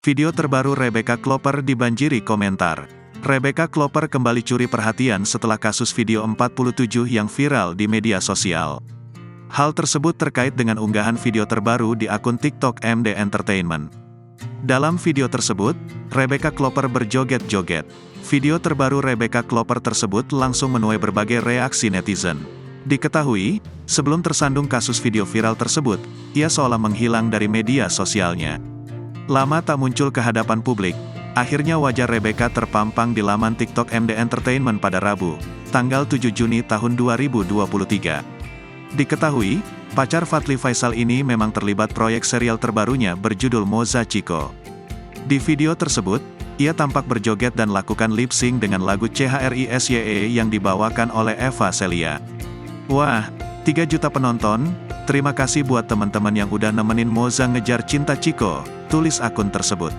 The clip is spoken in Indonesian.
Video terbaru Rebecca Klopper dibanjiri komentar. Rebecca Klopper kembali curi perhatian setelah kasus video 47 yang viral di media sosial. Hal tersebut terkait dengan unggahan video terbaru di akun TikTok MD Entertainment. Dalam video tersebut, Rebecca Klopper berjoget-joget. Video terbaru Rebecca Klopper tersebut langsung menuai berbagai reaksi netizen. Diketahui, sebelum tersandung kasus video viral tersebut, ia seolah menghilang dari media sosialnya. Lama tak muncul ke hadapan publik, akhirnya wajah Rebecca terpampang di laman TikTok MD Entertainment pada Rabu, tanggal 7 Juni tahun 2023. Diketahui, pacar Fadly Faisal ini memang terlibat proyek serial terbarunya berjudul Moza Chico. Di video tersebut, ia tampak berjoget dan lakukan lip sync dengan lagu CHRISYE yang dibawakan oleh Eva Celia. Wah, 3 juta penonton, terima kasih buat teman-teman yang udah nemenin Moza ngejar cinta Chico, tulis akun tersebut.